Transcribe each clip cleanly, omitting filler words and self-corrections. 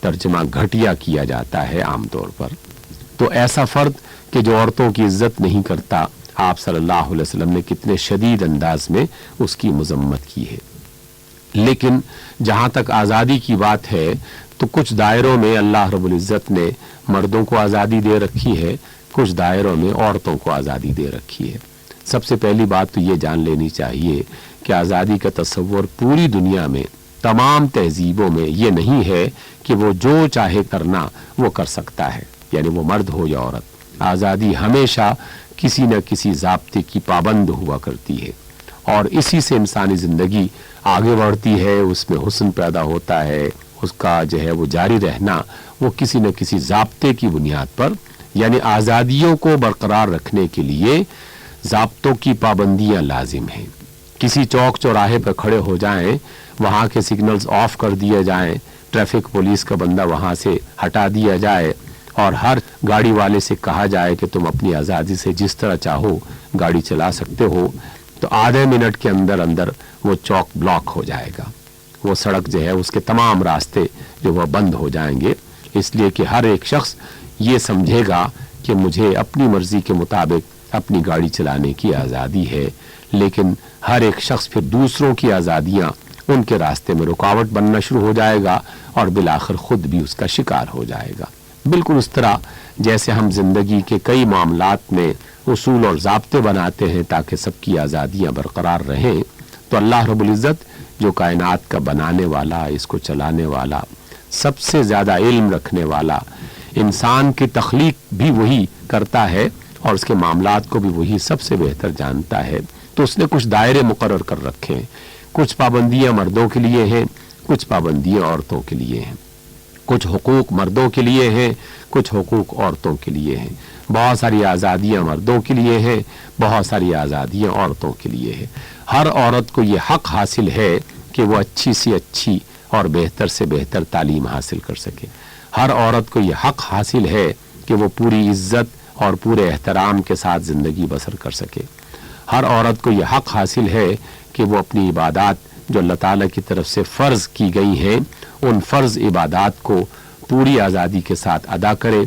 ترجمہ گھٹیا کیا جاتا ہے عام طور پر۔ تو ایسا فرد کہ جو عورتوں کی عزت نہیں کرتا، آپ صلی اللہ علیہ وسلم نے کتنے شدید انداز میں اس کی مذمت کی ہے۔ لیکن جہاں تک آزادی کی بات ہے تو کچھ دائروں میں اللہ رب العزت نے مردوں کو آزادی دے رکھی ہے، کچھ دائروں میں عورتوں کو آزادی دے رکھی ہے۔ سب سے پہلی بات تو یہ جان لینی چاہیے کہ آزادی کا تصور پوری دنیا میں تمام تہذیبوں میں یہ نہیں ہے کہ وہ جو چاہے کرنا وہ کر سکتا ہے، یعنی وہ مرد ہو یا عورت۔ آزادی ہمیشہ کسی نہ کسی ضابطے کی پابند ہوا کرتی ہے، اور اسی سے انسانی زندگی آگے بڑھتی ہے، اس میں حسن پیدا ہوتا ہے، اس کا جو ہے وہ جاری رہنا وہ کسی نہ کسی ضابطے کی بنیاد پر، یعنی آزادیوں کو برقرار رکھنے کے لیے ضابطوں کی پابندیاں لازم ہیں۔ کسی چوک چوراہے پر کھڑے ہو جائیں، وہاں کے سگنلز آف کر دیے جائیں، ٹریفک پولیس کا بندہ وہاں سے ہٹا دیا جائے، اور ہر گاڑی والے سے کہا جائے کہ تم اپنی آزادی سے جس طرح چاہو گاڑی چلا سکتے ہو، تو آدھے منٹ کے اندر اندر وہ چوک بلاک ہو جائے گا، وہ سڑک جو ہے اس کے تمام راستے جو وہ بند ہو جائیں گے، اس لیے کہ ہر ایک شخص یہ سمجھے گا کہ مجھے اپنی مرضی کے مطابق اپنی گاڑی چلانے کی آزادی ہے، لیکن ہر ایک شخص پھر دوسروں کی آزادیاں ان کے راستے میں رکاوٹ بننا شروع ہو جائے گا، اور بالآخر خود بھی اس کا شکار ہو جائے گا۔ بالکل اس طرح جیسے ہم زندگی کے کئی معاملات میں اصول اور ضابطے بناتے ہیں تاکہ سب کی آزادیاں برقرار رہیں، تو اللہ رب العزت جو کائنات کا بنانے والا، اس کو چلانے والا، سب سے زیادہ علم رکھنے والا، انسان کی تخلیق بھی وہی کرتا ہے اور اس کے معاملات کو بھی وہی سب سے بہتر جانتا ہے، تو اس نے کچھ دائرے مقرر کر رکھے ہیں۔ کچھ پابندیاں مردوں کے لیے ہیں، کچھ پابندیاں عورتوں کے لیے ہیں، کچھ حقوق مردوں کے لیے ہیں، کچھ حقوق عورتوں کے لیے ہیں، بہت ساری آزادیاں مردوں کے لیے ہیں، بہت ساری آزادیاں عورتوں کے لیے ہیں۔ ہر عورت کو یہ حق حاصل ہے کہ وہ اچھی سے اچھی اور بہتر سے بہتر تعلیم حاصل کر سکے۔ ہر عورت کو یہ حق حاصل ہے کہ وہ پوری عزت اور پورے احترام کے ساتھ زندگی بسر کر سکے۔ ہر عورت کو یہ حق حاصل ہے کہ وہ اپنی عبادات جو اللہ تعالیٰ کی طرف سے فرض کی گئی ہیں، ان فرض عبادات کو پوری آزادی کے ساتھ ادا کرے،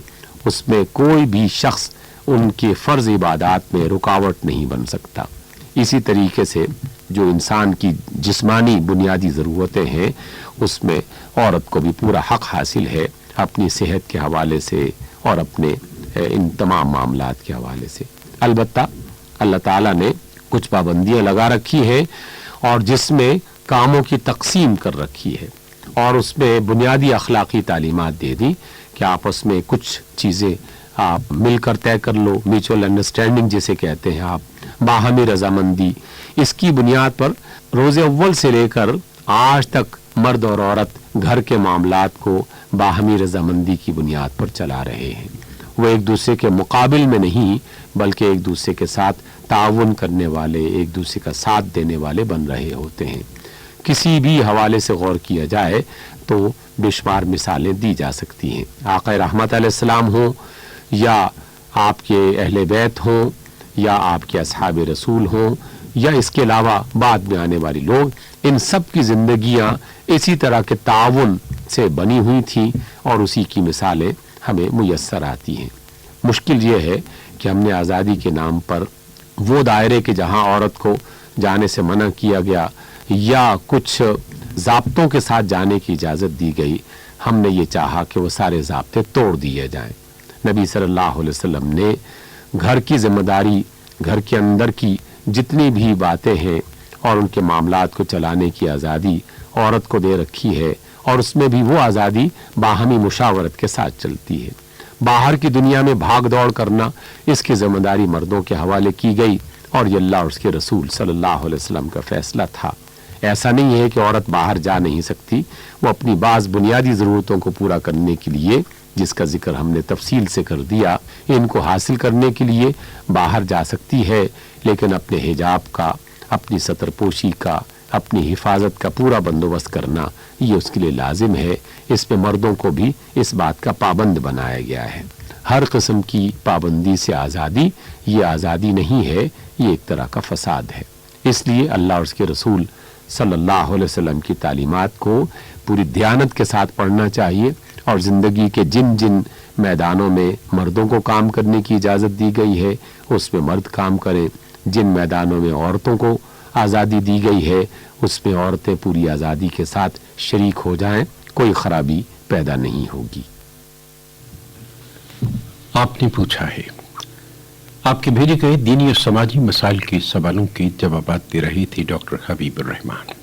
اس میں کوئی بھی شخص ان کے فرض عبادات میں رکاوٹ نہیں بن سکتا۔ اسی طریقے سے جو انسان کی جسمانی بنیادی ضرورتیں ہیں، اس میں عورت کو بھی پورا حق حاصل ہے اپنی صحت کے حوالے سے اور اپنے ان تمام معاملات کے حوالے سے۔ البتہ اللہ تعالیٰ نے کچھ پابندیاں لگا رکھی ہیں، اور جس میں کاموں کی تقسیم کر رکھی ہے، اور اس میں بنیادی اخلاقی تعلیمات دے دی کہ آپس میں کچھ چیزیں آپ مل کر طے کر لو، میوچل انڈرسٹینڈنگ جسے کہتے ہیں آپ، باہمی رضامندی۔ اس کی بنیاد پر روز اول سے لے کر آج تک مرد اور عورت گھر کے معاملات کو باہمی رضامندی کی بنیاد پر چلا رہے ہیں۔ وہ ایک دوسرے کے مقابل میں نہیں بلکہ ایک دوسرے کے ساتھ تعاون کرنے والے، ایک دوسرے کا ساتھ دینے والے بن رہے ہوتے ہیں۔ کسی بھی حوالے سے غور کیا جائے تو بے شمار مثالیں دی جا سکتی ہیں۔ آقا رحمت علیہ السلام ہوں، یا آپ کے اہل بیت ہوں، یا آپ کے اصحاب رسول ہوں، یا اس کے علاوہ بعد میں آنے والی لوگ، ان سب کی زندگیاں اسی طرح کے تعاون سے بنی ہوئی تھیں، اور اسی کی مثالیں ہمیں میسر آتی ہیں۔ مشکل یہ ہے کہ ہم نے آزادی کے نام پر وہ دائرے کے جہاں عورت کو جانے سے منع کیا گیا یا کچھ ضابطوں کے ساتھ جانے کی اجازت دی گئی، ہم نے یہ چاہا کہ وہ سارے ضابطے توڑ دیے جائیں۔ نبی صلی اللہ علیہ وسلم نے گھر کی ذمہ داری، گھر کے اندر کی جتنی بھی باتیں ہیں اور ان کے معاملات کو چلانے کی آزادی عورت کو دے رکھی ہے، اور اس میں بھی وہ آزادی باہمی مشاورت کے ساتھ چلتی ہے۔ باہر کی دنیا میں بھاگ دوڑ کرنا، اس کی ذمہ داری مردوں کے حوالے کی گئی، اور یہ اللہ اور اس کے رسول صلی اللہ علیہ وسلم کا فیصلہ تھا۔ ایسا نہیں ہے کہ عورت باہر جا نہیں سکتی، وہ اپنی بعض بنیادی ضرورتوں کو پورا کرنے کے لیے، جس کا ذکر ہم نے تفصیل سے کر دیا، ان کو حاصل کرنے کے لیے باہر جا سکتی ہے، لیکن اپنے حجاب کا، اپنی ستر پوشی کا، اپنی حفاظت کا پورا بندوبست کرنا یہ اس کے لیے لازم ہے۔ اس میں مردوں کو بھی اس بات کا پابند بنایا گیا ہے۔ ہر قسم کی پابندی سے آزادی یہ آزادی نہیں ہے، یہ ایک طرح کا فساد ہے۔ اس لیے اللہ اور اس کے رسول صلی اللہ علیہ وسلم کی تعلیمات کو پوری دیانت کے ساتھ پڑھنا چاہیے، اور زندگی کے جن جن میدانوں میں مردوں کو کام کرنے کی اجازت دی گئی ہے اس میں مرد کام کریں، جن میدانوں میں عورتوں کو آزادی دی گئی ہے اس میں عورتیں پوری آزادی کے ساتھ شریک ہو جائیں، کوئی خرابی پیدا نہیں ہوگی۔ آپ نے پوچھا ہے، آپ کے بھیجے گئے دینی اور سماجی مسائل کے سوالوں کے جوابات دے رہے تھے ڈاکٹر حبیب الرحمان۔